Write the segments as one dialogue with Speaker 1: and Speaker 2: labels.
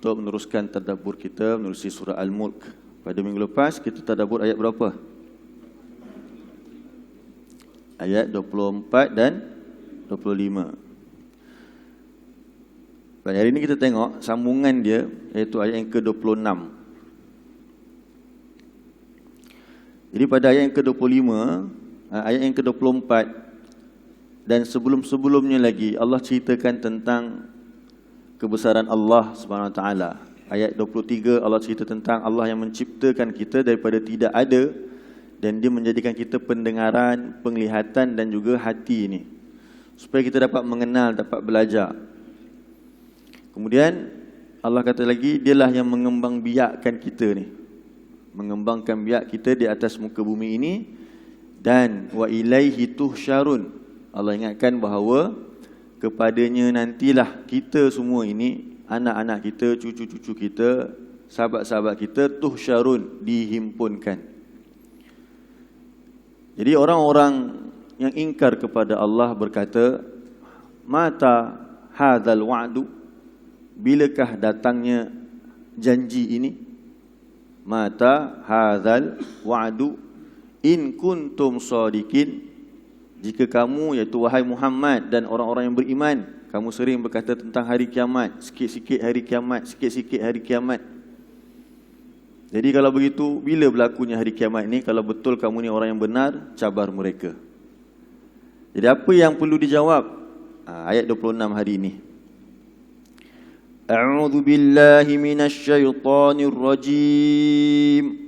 Speaker 1: untuk meneruskan tadabbur kita menerusi surah Al-Mulk. Pada minggu lepas kita tadabbur ayat berapa? Ayat 24 dan 25. Pada hari ini kita tengok sambungan dia, iaitu ayat yang ke-26. Jadi pada ayat yang ke-25, ayat yang ke-24 dan sebelum-sebelumnya lagi, Allah ceritakan tentang kebesaran Allah SWT. Ayat 23 Allah cerita tentang Allah yang menciptakan kita daripada tidak ada, dan dia menjadikan kita pendengaran, penglihatan dan juga hati ini, supaya kita dapat mengenal, dapat belajar. Kemudian Allah kata lagi, dialah yang mengembangbiakkan kita ni, mengembangkan biak kita di atas muka bumi ini. Dan wa ilaihi tuhsyarun, Allah ingatkan bahawa kepadanya nantilah kita semua ini, anak-anak kita, cucu-cucu kita, sahabat-sahabat kita, tuhsyarun, dihimpunkan. Jadi orang-orang yang ingkar kepada Allah berkata, mata hadzal wa'du, bilakah datangnya janji ini? Mata hadzal wa'du in kuntum shadiqin, jika kamu, iaitu wahai Muhammad dan orang-orang yang beriman, kamu sering berkata tentang hari kiamat, sikit-sikit hari kiamat, sikit-sikit hari kiamat. Jadi kalau begitu, bila berlakunya hari kiamat ini? Kalau betul kamu ni orang yang benar, cabar mereka. Jadi apa yang perlu dijawab? Ayat 26 hari ini. A'udzu billahi minasy syaithanir rajim.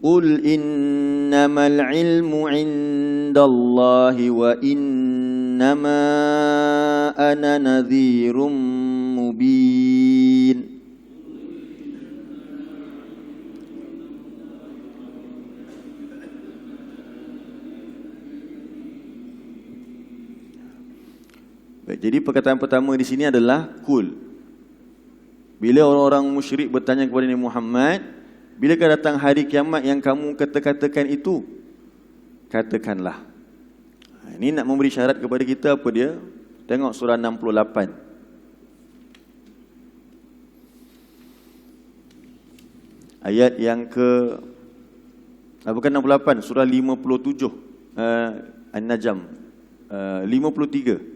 Speaker 1: Qul innamal ilmu 'indallahi wa innama ana nadhirum mubin. Jadi perkataan pertama di sini adalah kul. Bila orang-orang musyrik bertanya kepada Nabi Muhammad, bilakah datang hari kiamat yang kamu kata-katakan itu? Katakanlah. Ini nak memberi syarat kepada kita apa dia? Tengok surah 68. Ayat yang ke bukan 68, surah 57, An-Najm, 53.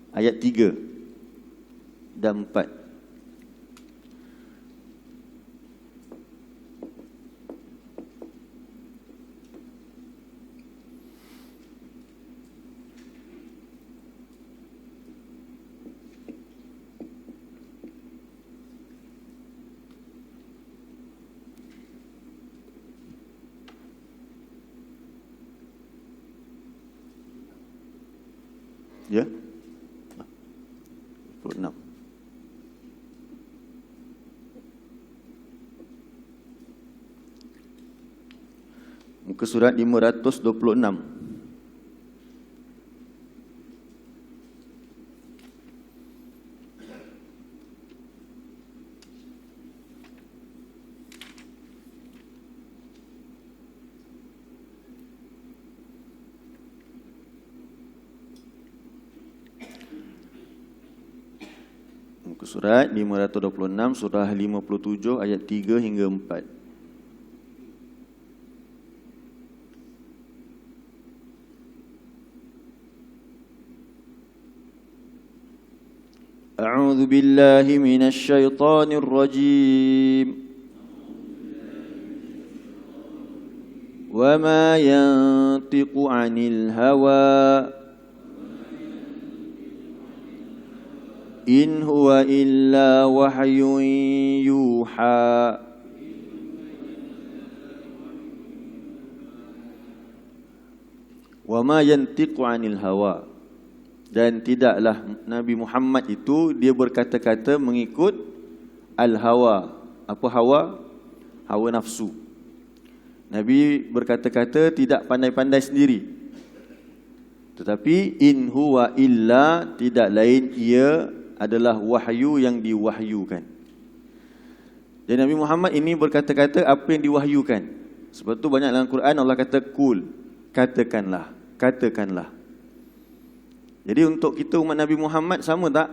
Speaker 1: Ayat 3 dan 4. Ya? 26. Muka surat 526. Surat 526, surah 57, ayat 3 hingga 4. A'udzu billahi minasy syaithanir rajim. Wa ma yantiqu 'anil hawa in huwa illa wahyun yuha. Wa ma yantiqu 'anil hawa, dan tidaklah Nabi Muhammad itu dia berkata-kata mengikut al-hawa. Apa hawa? Hawa nafsu. Nabi berkata-kata tidak pandai-pandai sendiri, tetapi in huwa illa, tidak lain ia adalah wahyu yang diwahyukan. Jadi Nabi Muhammad ini berkata-kata apa yang diwahyukan. Sebab tu banyak dalam Quran Allah kata kul, katakanlah, katakanlah. Jadi untuk kita umat Nabi Muhammad sama tak?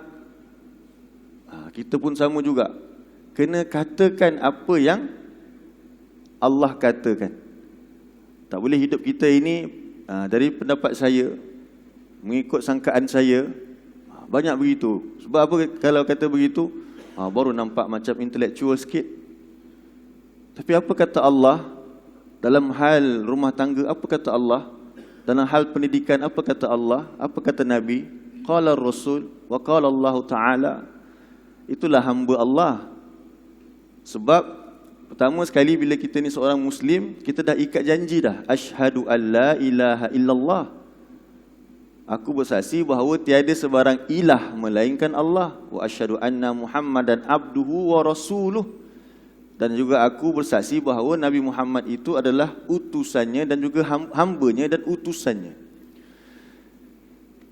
Speaker 1: Kita pun sama juga. Kena katakan apa yang Allah katakan. Tak boleh hidup kita ini dari pendapat saya, mengikut sangkaan saya. Banyak begitu. Sebab apa kalau kata begitu? Baru nampak macam intelektual sikit. Tapi apa kata Allah? Dalam hal rumah tangga, apa kata Allah? Dalam hal pendidikan, apa kata Allah? Apa kata Nabi? Qala Rasul wa qala Allah Ta'ala. Itulah hamba Allah. Sebab pertama sekali bila kita ni seorang Muslim, kita dah ikat janji dah. Asyhadu an la ilaha illallah. Aku bersaksi bahawa tiada sebarang ilah melainkan Allah. Wa asyhadu anna Muhammadan abduhu wa rasuluh. Dan juga aku bersaksi bahawa Nabi Muhammad itu adalah utusannya dan juga hambanya dan utusannya.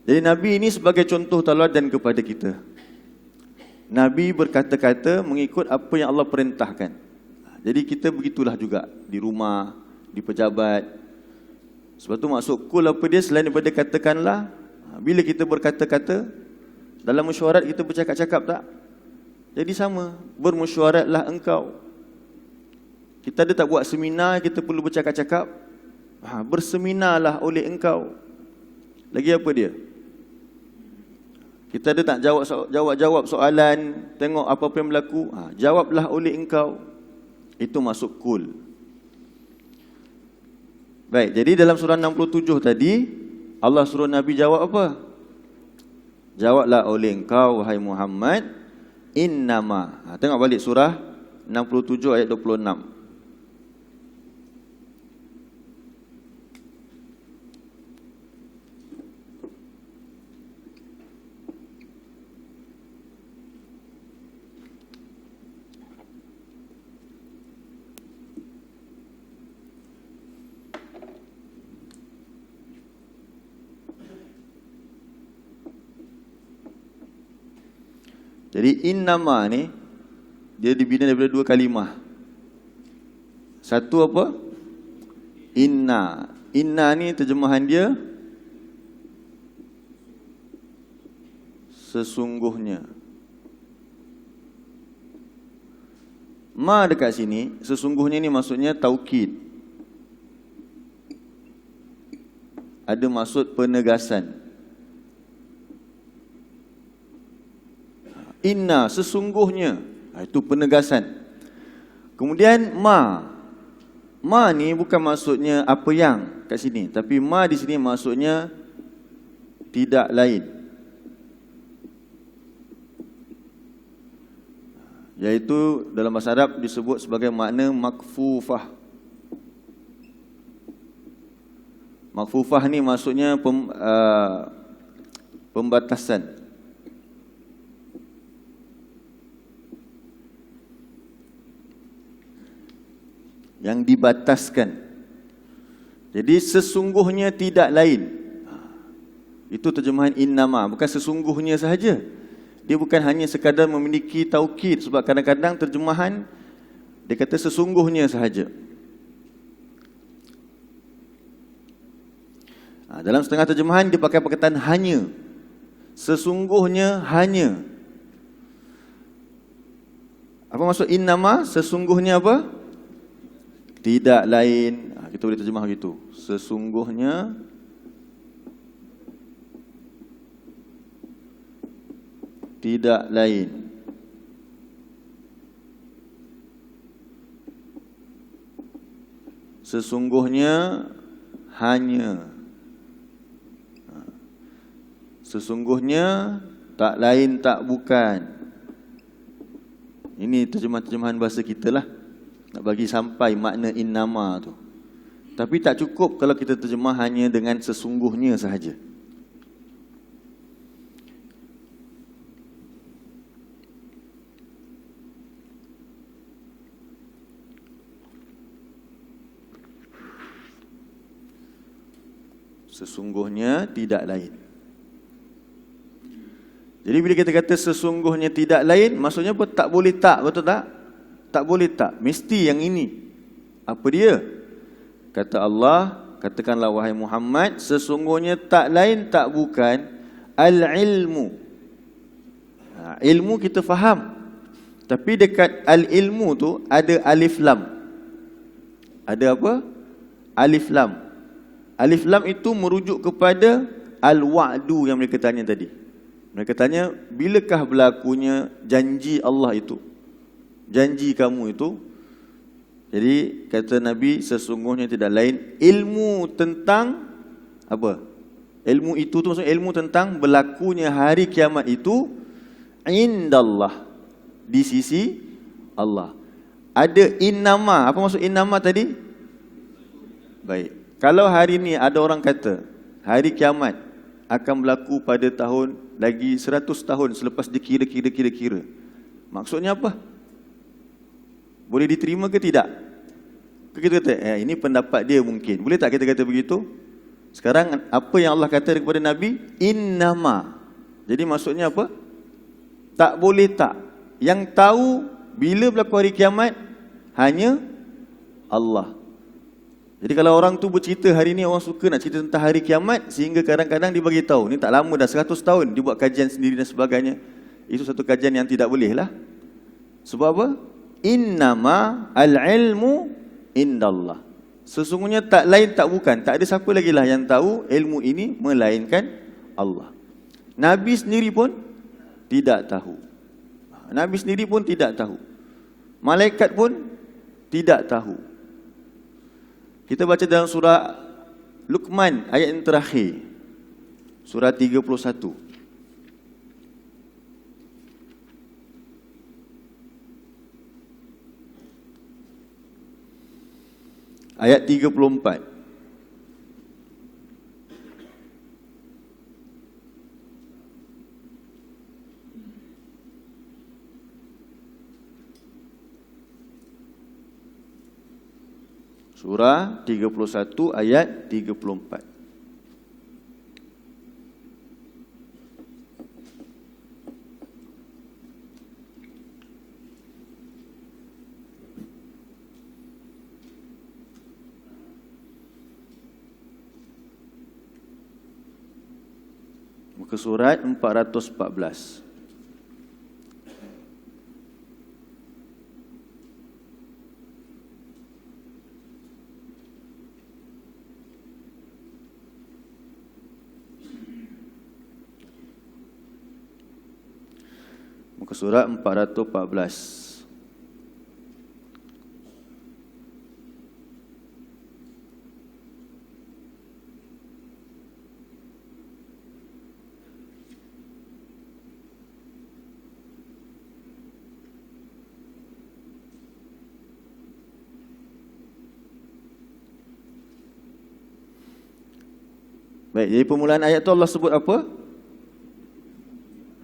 Speaker 1: Jadi Nabi ini sebagai contoh tauladan kepada kita. Nabi berkata-kata mengikut apa yang Allah perintahkan. Jadi kita begitulah juga di rumah, di pejabat. Sebab tu maksud kul apa dia selain daripada katakanlah. Bila kita berkata-kata, dalam mesyuarat kita bercakap-cakap tak? Jadi sama, bermesyuaratlah engkau. Kita ada tak buat seminar, kita perlu bercakap-cakap. Berseminarlah oleh engkau. Lagi apa dia? Kita ada tak jawab soalan, tengok apa-apa yang berlaku, jawablah oleh engkau. Itu masuk kul. Baik, jadi dalam surah 67 tadi Allah suruh Nabi jawab apa? Jawablah oleh engkau wahai Muhammad, innama. Tengok balik surah 67 ayat 26. Jadi innama ni dia dibina daripada dua kalimah. Satu apa? Inna. Inna ni terjemahan dia sesungguhnya. Ma dekat sini, sesungguhnya ni maksudnya taukid. Ada maksud penegasan. Inna, sesungguhnya. Itu penegasan. Kemudian ma. Ma ni bukan maksudnya apa yang kat sini, tapi ma di sini maksudnya tidak lain. Iaitu dalam bahasa Arab disebut sebagai makna makfufah. Makfufah ni maksudnya pembatasan. Yang dibataskan. Jadi sesungguhnya tidak lain. Itu terjemahan innama, bukan sesungguhnya sahaja. Dia bukan hanya sekadar memiliki taukid. Sebab kadang-kadang terjemahan dia kata sesungguhnya sahaja. Dalam setengah terjemahan dia pakai perkataan hanya. Sesungguhnya hanya. Apa maksud innama? Sesungguhnya apa? Tidak lain. Kita boleh terjemah begitu. Sesungguhnya tidak lain. Sesungguhnya hanya. Sesungguhnya tak lain tak bukan. Ini terjemahan-terjemahan bahasa kita lah. Nak bagi sampai makna innama tu. Tapi tak cukup kalau kita terjemah hanya dengan sesungguhnya sahaja. Sesungguhnya tidak lain. Jadi bila kita kata sesungguhnya tidak lain, maksudnya apa? Tak boleh tak, betul tak? Tak boleh tak, mesti yang ini. Apa dia? Kata Allah, katakanlah wahai Muhammad, sesungguhnya tak lain tak bukan al-ilmu. Ilmu kita faham. Tapi dekat al-ilmu tu ada alif lam. Ada apa? Alif lam. Alif lam itu merujuk kepada al-wa'du yang mereka tanya tadi. Mereka tanya, bilakah berlakunya janji Allah itu? Janji kamu itu. Jadi kata Nabi, sesungguhnya tidak lain ilmu tentang apa? Ilmu itu tu maksudnya ilmu tentang berlakunya hari kiamat itu indallah, di sisi Allah. Ada innama. Apa maksud innama tadi? Baik. Kalau hari ni ada orang kata hari kiamat akan berlaku pada tahun lagi 100 tahun selepas dikira-kira. Maksudnya apa? Boleh diterima ke tidak? Kita kata, ini pendapat dia mungkin. Boleh tak kita kata begitu? Sekarang apa yang Allah kata kepada Nabi? Innama. Jadi maksudnya apa? Tak boleh tak. Yang tahu bila berlaku hari kiamat hanya Allah. Jadi kalau orang tu bercerita hari ni, orang suka nak cerita tentang hari kiamat, sehingga kadang-kadang dia bagi tahu, ni tak lama dah 100 tahun dia buat kajian sendiri dan sebagainya. Itu satu kajian yang tidak boleh lah. Sebab apa? Innama al-ilmu indallah. Sesungguhnya tak lain tak bukan, tak ada siapa lagi lah yang tahu ilmu ini melainkan Allah. Nabi sendiri pun tidak tahu. Nabi sendiri pun tidak tahu. Malaikat pun tidak tahu. Kita baca dalam surah Luqman ayat yang terakhir. Surah 31. Ayat 34. Surah 31 ayat 34. Muka surat 414. Muka surat 414. Baik, jadi permulaan ayat tu Allah sebut apa?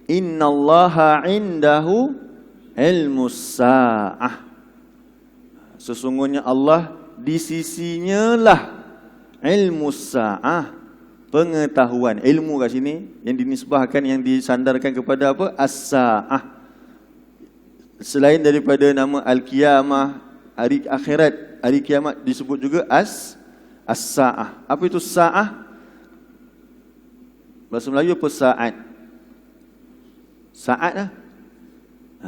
Speaker 1: Innallaha indahu ilmus sa'ah. Sesungguhnya Allah di sisinya lah ilmus sa'ah, pengetahuan. Ilmu kat sini yang dinisbahkan, yang disandarkan kepada apa? As-sa'ah. Selain daripada nama Al-Qiyamah, hari akhirat, hari kiamat disebut juga As-sa'ah. Apa itu sa'ah? Bahasa Melayu apa saat? Saat lah.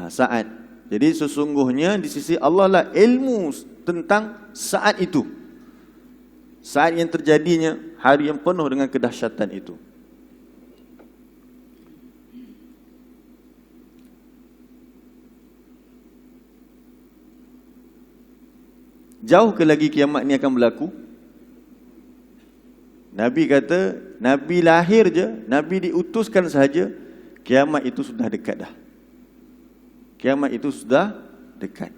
Speaker 1: Saat. Jadi sesungguhnya di sisi Allah lah ilmu tentang saat itu. Saat yang terjadinya, hari yang penuh dengan kedahsyatan itu. Jauh ke lagi kiamat ni akan berlaku? Nabi kata, Nabi lahir je, Nabi diutuskan sahaja, kiamat itu sudah dekat dah. Kiamat itu sudah dekat.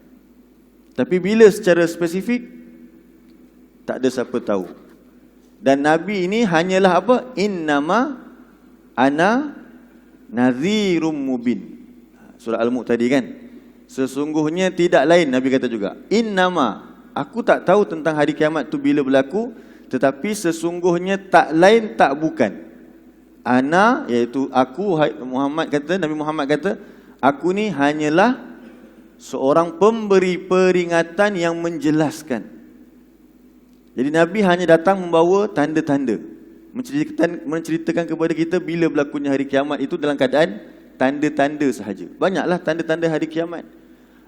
Speaker 1: Tapi bila secara spesifik, tak ada siapa tahu. Dan Nabi ini hanyalah apa? Innama ana nadhirum mubin. Surah Al-Mulk tadi kan. Sesungguhnya tidak lain, Nabi kata juga, innama, aku tak tahu tentang hari kiamat tu bila berlaku, tetapi sesungguhnya tak lain tak bukan. Ana, iaitu aku, Muhammad kata, Nabi Muhammad kata, aku ni hanyalah seorang pemberi peringatan yang menjelaskan. Jadi Nabi hanya datang membawa tanda-tanda, menceritakan kepada kita bila berlakunya hari kiamat itu dalam keadaan tanda-tanda sahaja. Banyaklah tanda-tanda hari kiamat.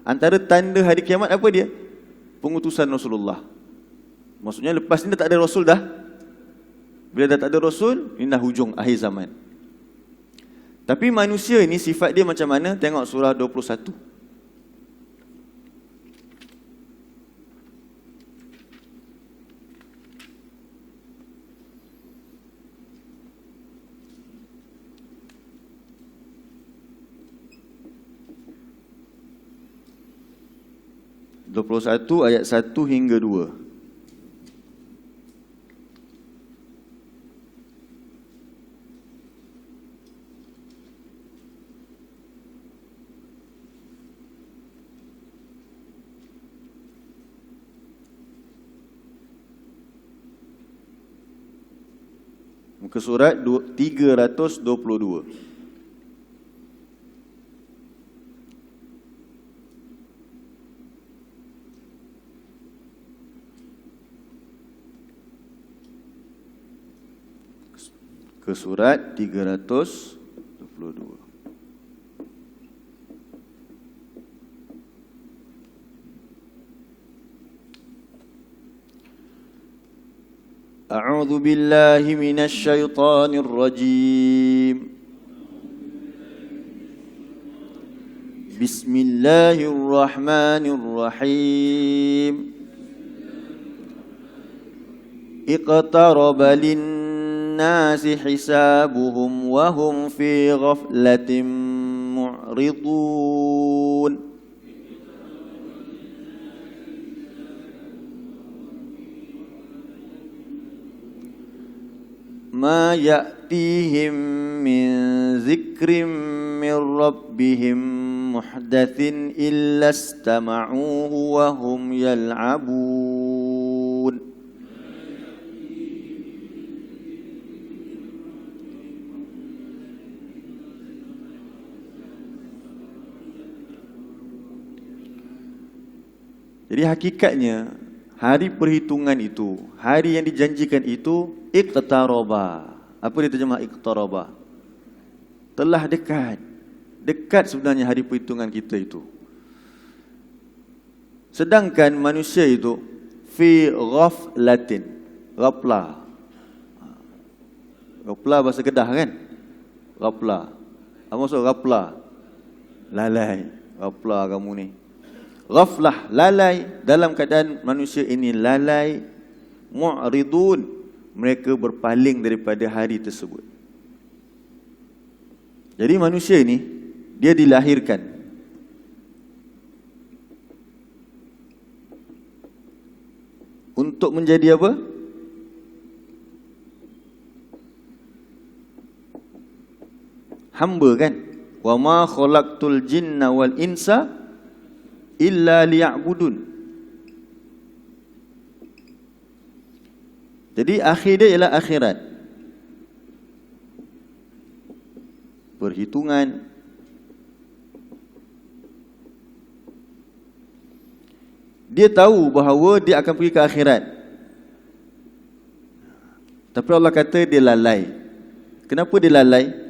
Speaker 1: Antara tanda hari kiamat apa dia? Pengutusan Rasulullah. Maksudnya lepas ni dah tak ada Rasul dah. Bila dah tak ada Rasul, ini dah hujung akhir zaman. Tapi manusia ini sifat dia macam mana? Tengok surah 21. Ayat 1 hingga 2. Muka surat 322. Ke surat 322. A'udzu billahi minasy syaithanir rajim. Bismillahirrahmanirrahim. Iqtaraba lin-nasi hisabuhum wa hum fi ghaflatin mu'ridun. Ma ya'tihim min zikrim min rabbihim muhdatsin illa istama'uhu wa hum yal'abun. Jadi hakikatnya hari perhitungan itu, hari yang dijanjikan itu iqtaraba. Apa dia terjemah iqtaraba? Telah dekat. Dekat sebenarnya hari perhitungan kita itu. Sedangkan manusia itu fi ghaflatin. Ghaflah. Ghaflah bahasa Kedah kan? Ghaflah. Apa maksud ghaflah? Lalai. Ghaflah kamu ni. Ghaflah, lalai. Dalam keadaan manusia ini lalai, mu'ridun, mereka berpaling daripada hari tersebut. Jadi manusia ini, dia dilahirkan untuk menjadi apa? Hamba kan? Wa ma khalaqtul jinna wal insa illa liya'budun. Jadi akhir dia ialah akhirat. Perhitungan. Dia tahu bahawa dia akan pergi ke akhirat. Tapi Allah kata dia lalai. Kenapa dia lalai?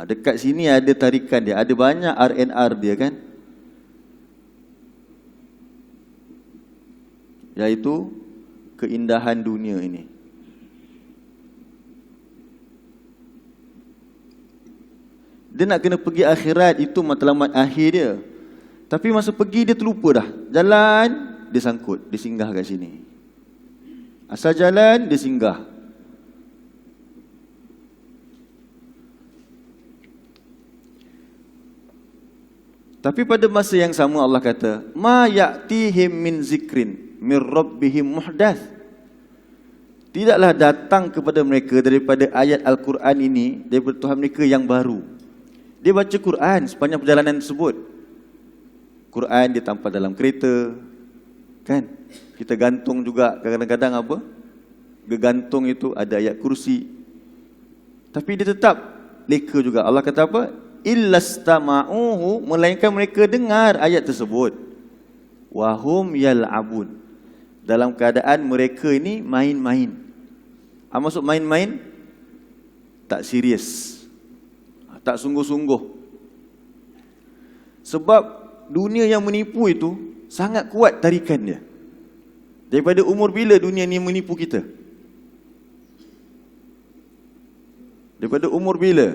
Speaker 1: Dekat sini ada tarikan dia, ada banyak RNR dia kan, iaitu keindahan dunia ini. Dia nak kena pergi akhirat, itu matlamat akhir dia. Tapi masa pergi dia terlupa dah. Jalan, dia sangkut, dia singgah kat sini. Asal jalan, dia singgah. Tapi pada masa yang sama Allah kata, ma ya'tihim min zikrin min rabbihim muhdath. Tidaklah datang kepada mereka daripada ayat Al-Quran ini, daripada Tuhan mereka yang baru. Dia baca Quran sepanjang perjalanan tersebut. Quran dia tampal dalam kereta, kan? Kita gantung juga kadang-kadang apa? Gegantung itu ada ayat kursi. Tapi dia tetap leka juga. Allah kata apa? illastama'uhu, melainkan mereka dengar ayat tersebut. Wahum yal'abun, dalam keadaan mereka ini main-main. Maksud main-main, tak serius, tak sungguh-sungguh. Sebab dunia yang menipu itu sangat kuat tarikan dia. Daripada umur bila dunia ni menipu kita? Daripada umur bila?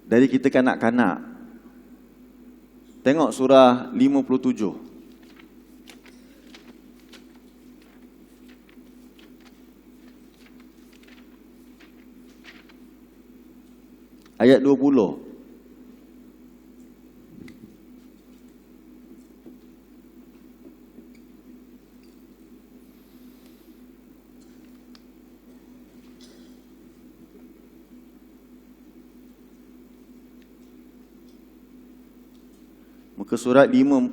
Speaker 1: Dari kita kanak-kanak. Tengok surah 57. Ayat 20. Muka surat 540.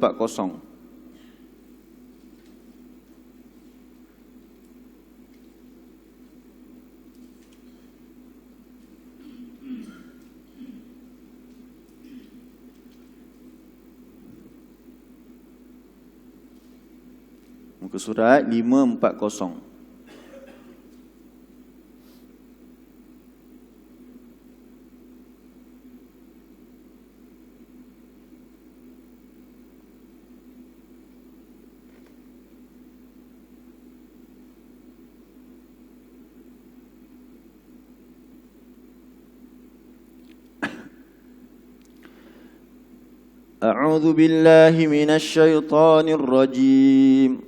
Speaker 1: Muka surat 540. A'udzu billahi minasy syaithanir rajim.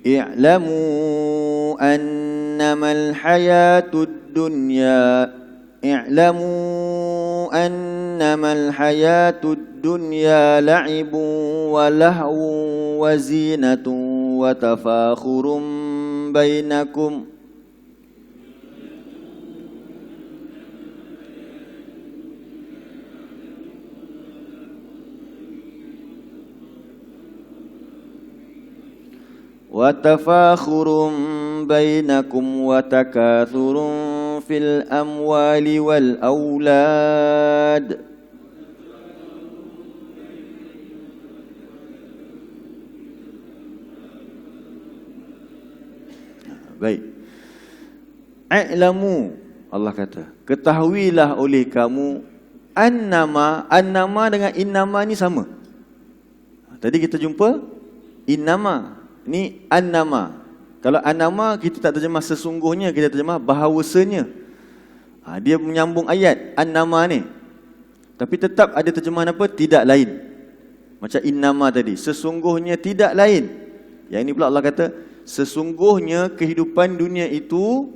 Speaker 1: I'lamu annamal hayatud dunya annamal hayatud dunya la'ibun wa lahwun wa zinatun wa tafakhurum bainakum وتفاخر بينكم وتكاثر في الأموال والأولاد Baik. I'lamu, Allah kata, ketahuilah oleh kamu, annama dengan innama ni sama. Tadi kita jumpa innama, ni annama. Kalau annama kita tak terjemah sesungguhnya, kita terjemah bahawasanya. Dia menyambung ayat annama ni. Tapi tetap ada terjemahan apa? Tidak lain. Macam innama tadi, sesungguhnya tidak lain. Yang ini pula Allah kata, sesungguhnya kehidupan dunia itu,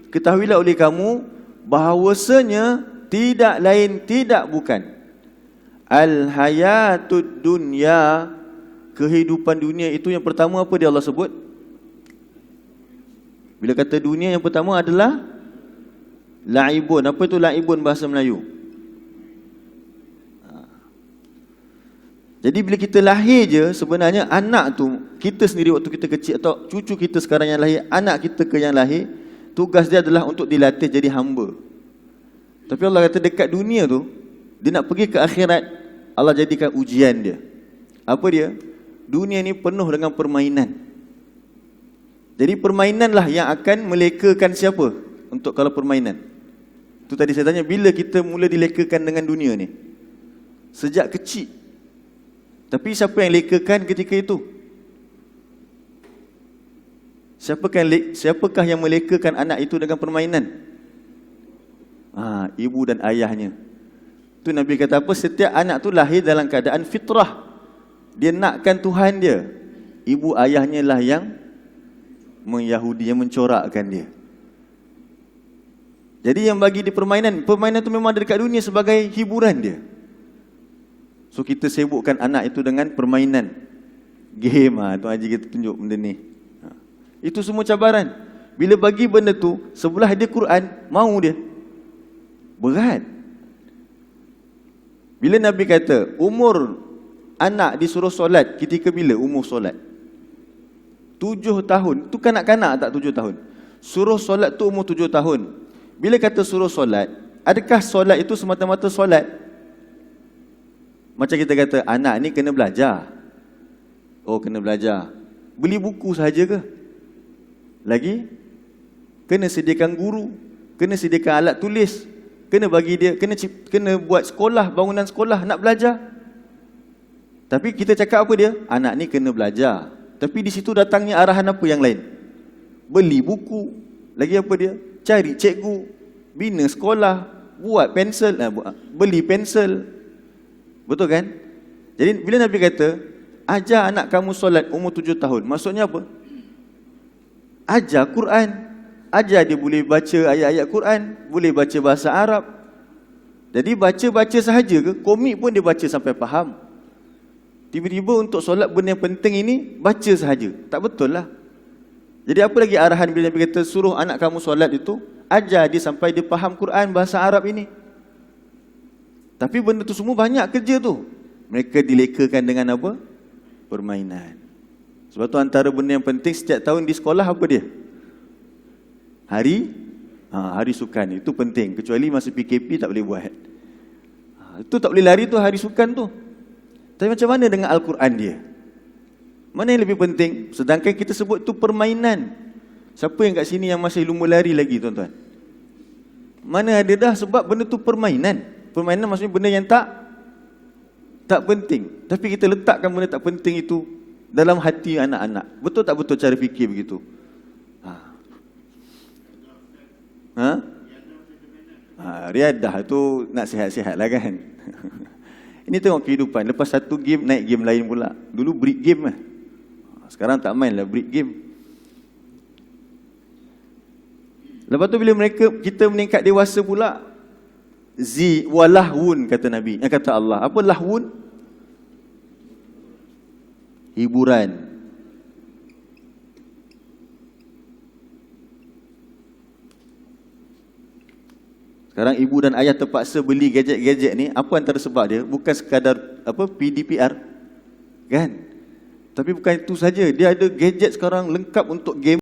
Speaker 1: ketahuilah oleh kamu bahawasanya tidak lain, tidak bukan. Al-hayatud dunya, kehidupan dunia itu yang pertama apa dia Allah sebut? Bila kata dunia yang pertama adalah la'ibun. Apa itu la'ibun bahasa Melayu? Jadi bila kita lahir je, sebenarnya anak tu, kita sendiri waktu kita kecil atau cucu kita sekarang yang lahir, anak kita ke yang lahir, tugas dia adalah untuk dilatih jadi hamba. Tapi Allah kata dekat dunia tu, dia nak pergi ke akhirat, Allah jadikan ujian dia. Apa dia? Dunia ni penuh dengan permainan. Jadi permainanlah yang akan melekakan siapa? Untuk kalau permainan. Tu tadi saya tanya, bila kita mula dilekakan dengan dunia ni? Sejak kecil. Tapi siapa yang lekakan ketika itu? Siapakah yang melekakan anak itu dengan permainan? Ibu dan ayahnya. Tu Nabi kata apa? Setiap anak tu lahir dalam keadaan fitrah. Dia nakkan Tuhan dia. Ibu ayahnya lah yang mengyahudi, yang mencorakkan dia. Jadi yang bagi dia permainan tu memang ada dekat dunia sebagai hiburan dia. So kita sibukkan anak itu dengan permainan game. Tuan Haji kita tunjuk benda ni. Itu semua cabaran. Bila bagi benda tu sebelah dia Quran, mau dia? Berat. Bila Nabi kata umur anak disuruh solat ketika bila umur solat? 7 tahun. Tu kanak-kanak tak 7 tahun. suruh solat tu umur 7 tahun. Bila kata suruh solat, adakah solat itu semata-mata solat? Macam kita kata, anak ni kena belajar. Oh, kena belajar. Beli buku sahaja ke? Lagi, kena sediakan guru, kena sediakan alat tulis, kena bagi dia, kena buat sekolah, bangunan sekolah nak belajar. Tapi kita cakap apa dia? Anak ni kena belajar. Tapi di situ datangnya arahan apa yang lain? Beli buku. Lagi apa dia? Cari cikgu, bina sekolah, buat pensel, beli pensel. Betul kan? Jadi bila Nabi kata, ajar anak kamu solat umur 7 tahun, maksudnya apa? Ajar Quran. Ajar dia boleh baca ayat-ayat Quran, boleh baca bahasa Arab. Jadi baca-baca sahaja ke? Komik pun dia baca sampai faham. Tiba-tiba untuk solat benda yang penting ini, baca sahaja. Tak betul lah. Jadi apa lagi arahan bila Nabi kata suruh anak kamu solat itu? Ajar dia sampai dia faham Quran, bahasa Arab ini. Tapi benda tu semua banyak kerja tu. Mereka dilekakan dengan apa? Permainan. Sebab tu antara benda yang penting setiap tahun di sekolah apa dia? Hari sukan. Itu penting. Kecuali masa PKP tak boleh buat. Itu tak boleh lari tu hari sukan tu. Tapi macam mana dengan Al-Quran dia? Mana yang lebih penting? Sedangkan kita sebut tu permainan. Siapa yang kat sini yang masih lumba lari lagi, tuan-tuan? Mana ada dah, sebab benda tu permainan. Permainan maksudnya benda yang tak penting. Tapi kita letakkan benda tak penting itu dalam hati anak-anak. Betul tak betul cara fikir begitu? Riadah tu nak sihat-sihat lah kan. Ini tengok kehidupan. Lepas satu game, naik game lain pula. Dulu brick game lah. Sekarang tak main lah brick game. Lepas tu bila kita meningkat dewasa pula, walahwun kata Nabi. Kata Allah. Apa lahwun? Hiburan. Sekarang ibu dan ayah terpaksa beli gadget-gadget ni. Apa antara sebab dia? Bukan sekadar PDPR, kan? Tapi bukan itu saja. Dia ada gadget sekarang lengkap untuk game.